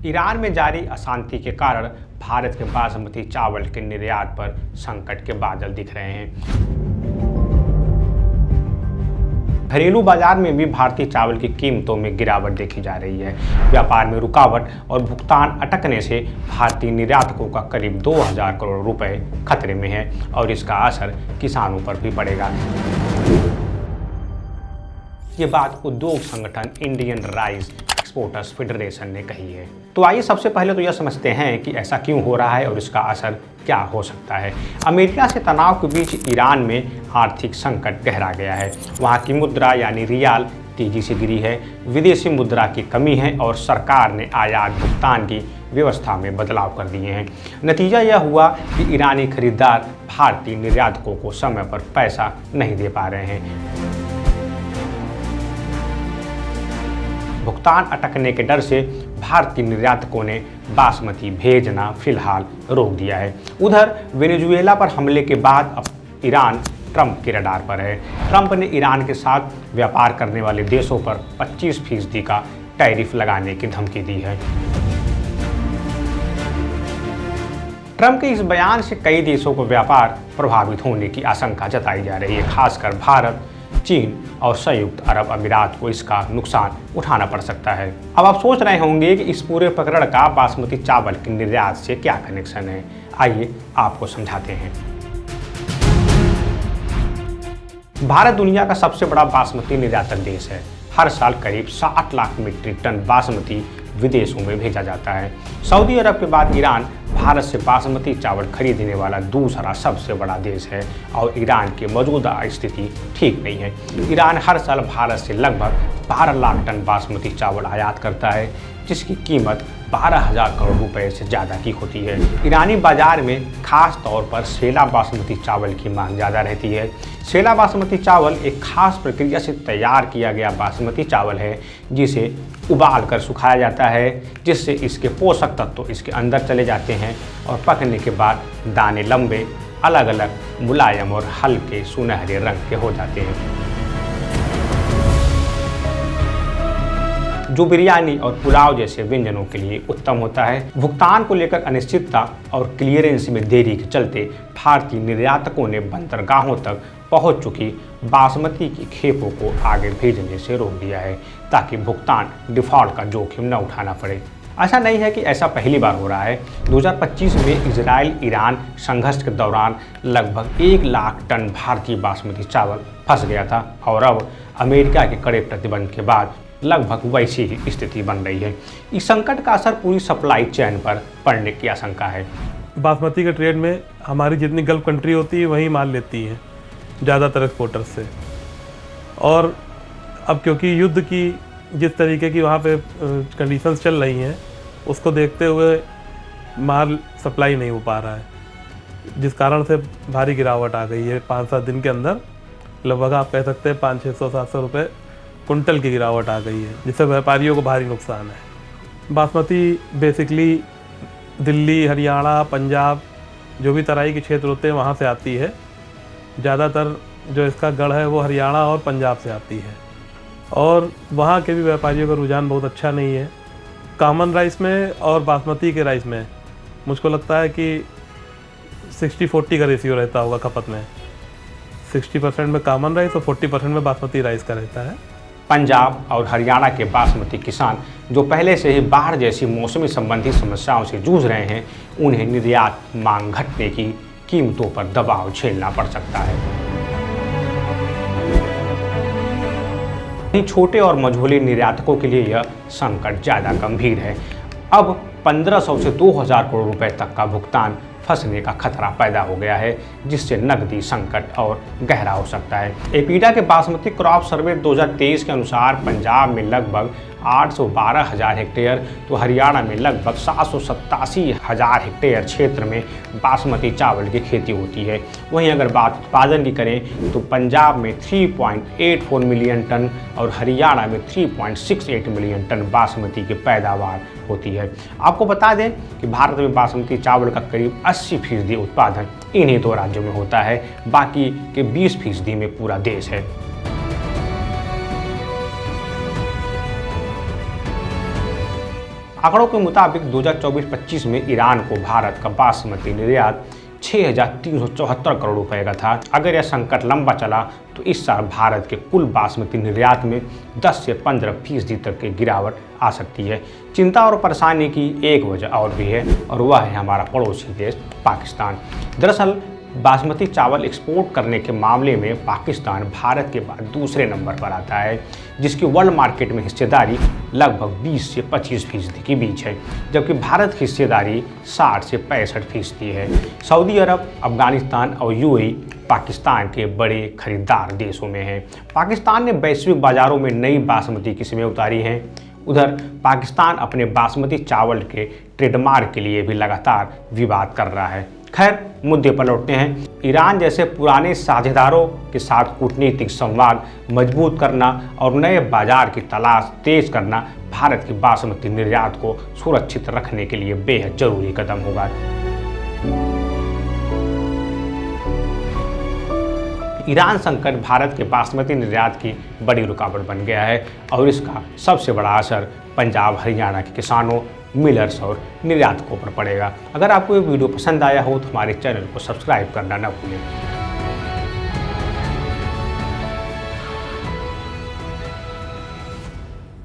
Iran में जारी अशांति के कारण भारत के बासमती चावल के निर्यात पर संकट के बादल दिख रहे हैं। घरेलू बाजार में भी भारतीय चावल की कीमतों में गिरावट देखी जा रही है। व्यापार में रुकावट और भुगतान अटकने से भारतीय निर्यातकों का करीब 2000 करोड़ रुपए खतरे में है और इसका असर किसानों पर भी पड़ेगा। ये बात उद्योग संगठन इंडियन राइस एक्सपोर्टर्स फेडरेशन ने कही है। तो आइए सबसे पहले तो यह समझते हैं कि ऐसा क्यों हो रहा है और इसका असर क्या हो सकता है। अमेरिका से तनाव के बीच ईरान में आर्थिक संकट गहरा गया है। वहाँ की मुद्रा यानी रियाल तेजी से गिरी है, विदेशी मुद्रा की कमी है और सरकार ने आयात भुगतान की व्यवस्था में बदलाव कर दिए हैं। नतीजा यह हुआ कि ईरानी खरीदार भारतीय निर्यातकों को समय पर पैसा नहीं दे पा रहे हैं। भुगतान अटकने के डर से भारतीय निर्यातकों ने बासमती भेजना फिलहाल रोक दिया है। उधर वेनेजुएला पर हमले के बाद अब ईरान ट्रंप के रडार पर है। ट्रंप ने ईरान के साथ व्यापार करने वाले देशों पर 25% का टैरिफ लगाने की धमकी दी है। ट्रंप के इस बयान से कई देशों को व्यापार प्रभावित होने की आशंका जताई जा रही है। खासकर भारत, चीन और संयुक्त अरब अमीरात को इसका नुकसान उठाना पड़ सकता है। अब आप सोच रहे होंगे कि इस पूरे प्रकरण का बासमती चावल के निर्यात से क्या कनेक्शन है। आइए आपको समझाते हैं। भारत दुनिया का सबसे बड़ा बासमती निर्यातक देश है। हर साल करीब 60 लाख मीट्रिक टन बासमती विदेशों में भेजा जाता है। सऊदी अरब के बाद ईरान भारत से बासमती चावल खरीदने वाला दूसरा सबसे बड़ा देश है और ईरान की मौजूदा स्थिति ठीक नहीं है। ईरान हर साल भारत से लगभग 12 लाख टन बासमती चावल आयात करता है, जिसकी कीमत 12,000 करोड़ रुपए से ज़्यादा की होती है। ईरानी बाजार में खास तौर पर सेला बासमती चावल की मांग ज़्यादा रहती है। सेला बासमती चावल एक खास प्रक्रिया से तैयार किया गया बासमती चावल है, जिसे उबाल कर सुखाया जाता है, जिससे इसके पोषक तत्व इसके अंदर चले जाते हैं और पकने के बाद दाने लंबे, अलग अलग, मुलायम और हल्के सुनहरे रंग के हो जाते हैं, जो बिरयानी और पुलाव जैसे व्यंजनों के लिए उत्तम होता है। भुगतान को लेकर अनिश्चितता और क्लियरेंस में देरी के चलते भारतीय निर्यातकों ने बंदरगाहों तक पहुंच चुकी बासमती की खेपों को आगे भेजने से रोक दिया है, ताकि भुगतान डिफॉल्ट का जोखिम न उठाना पड़े। ऐसा नहीं है कि ऐसा पहली बार हो रहा है। 2025 में इजराइल ईरान संघर्ष के दौरान लगभग 1 लाख टन भारतीय बासमती चावल फंस गया था और अब अमेरिका के कड़े प्रतिबंध के बाद लगभग वैसी ही स्थिति बन रही है। इस संकट का असर पूरी सप्लाई चेन पर पड़ने की आशंका है। बासमती के ट्रेड में हमारी जितनी गल्फ कंट्री होती है वही माल लेती है ज़्यादातर एक्सपोर्टर्स से, और अब क्योंकि युद्ध की जिस तरीके की वहाँ पे कंडीशंस चल रही हैं, उसको देखते हुए माल सप्लाई नहीं हो पा रहा है, जिस कारण से भारी गिरावट आ गई है। 5-7 दिन के अंदर लगभग आप कह सकते हैं 500-600-700 रुपये कुंटल की गिरावट आ गई है, जिससे व्यापारियों को भारी नुकसान है। बासमती बेसिकली दिल्ली, हरियाणा, पंजाब, जो भी तराई के क्षेत्र होते हैं वहाँ से आती है। ज़्यादातर जो इसका गढ़ है वो हरियाणा और पंजाब से आती है, और वहाँ के भी व्यापारियों का रुझान बहुत अच्छा नहीं है। कॉमन राइस में और बासमती के राइस में मुझको लगता है कि 60-40 का रेशियो रहता होगा खपत में। 60% में कॉमन राइस और 40% में बासमती राइस का रहता है। पंजाब और हरियाणा के बासमती किसान जो पहले से ही बाढ़ जैसी मौसमी संबंधी समस्याओं से जूझ रहे हैं, उन्हें निर्यात मांग घटने की कीमतों पर दबाव झेलना पड़ सकता है। छोटे और मझोले निर्यातकों के लिए यह संकट ज़्यादा गंभीर है। अब 1500 से 2000 करोड़ रुपए तक का भुगतान फंसने का खतरा पैदा हो गया है, जिससे नकदी संकट और गहरा हो सकता है। एपीडा के बासमती क्रॉप सर्वे 2023 के अनुसार पंजाब में लगभग 812,000 हेक्टेयर तो हरियाणा में लगभग 787,000 हेक्टेयर क्षेत्र में बासमती चावल की खेती होती है। वहीं अगर बात उत्पादन की करें तो पंजाब में 3.84 मिलियन टन और हरियाणा में 3.68 मिलियन टन बासमती की पैदावार होती है। आपको बता दें कि भारत में बासमती चावल का करीब 80% उत्पादन इन्हीं 2 राज्यों में होता है, बाकी के 20% में पूरा देश है। आंकड़ों के मुताबिक 2024-25 में ईरान को भारत का बासमती निर्यात 6,374 करोड़ रुपए का था। अगर यह संकट लंबा चला तो इस साल भारत के कुल बासमती निर्यात में 10 से 15% तक की गिरावट आ सकती है। चिंता और परेशानी की एक वजह और भी है और वह है हमारा पड़ोसी देश पाकिस्तान। दरअसल बासमती चावल एक्सपोर्ट करने के मामले में पाकिस्तान भारत के बाद दूसरे नंबर पर आता है, जिसकी वर्ल्ड मार्केट में हिस्सेदारी लगभग 20 से 25% के बीच है, जबकि भारत की हिस्सेदारी 60 से 65% है। सऊदी अरब, अफगानिस्तान और यूएई पाकिस्तान के बड़े खरीदार देशों में हैं। पाकिस्तान ने वैश्विक बाजारों में नई बासमती किस्में उतारी हैं। उधर पाकिस्तान अपने बासमती चावल के ट्रेडमार्क के लिए भी लगातार विवाद कर रहा है। खैर, मुद्दे पर लौटते हैं। ईरान जैसे पुराने साझेदारों के साथ कूटनीतिक संवाद मजबूत करना और नए बाजार की तलाश तेज करना भारत की बासमती निर्यात को सुरक्षित रखने के लिए बेहद जरूरी कदम होगा। ईरान संकट भारत के बासमती निर्यात की बड़ी रुकावट बन गया है और इसका सबसे बड़ा असर पंजाब हरियाणा के किसानों, मिलर्स और निर्यातकों पर पड़ेगा। अगर आपको ये वीडियो पसंद आया हो तो हमारे चैनल को सब्सक्राइब करना न भूलें।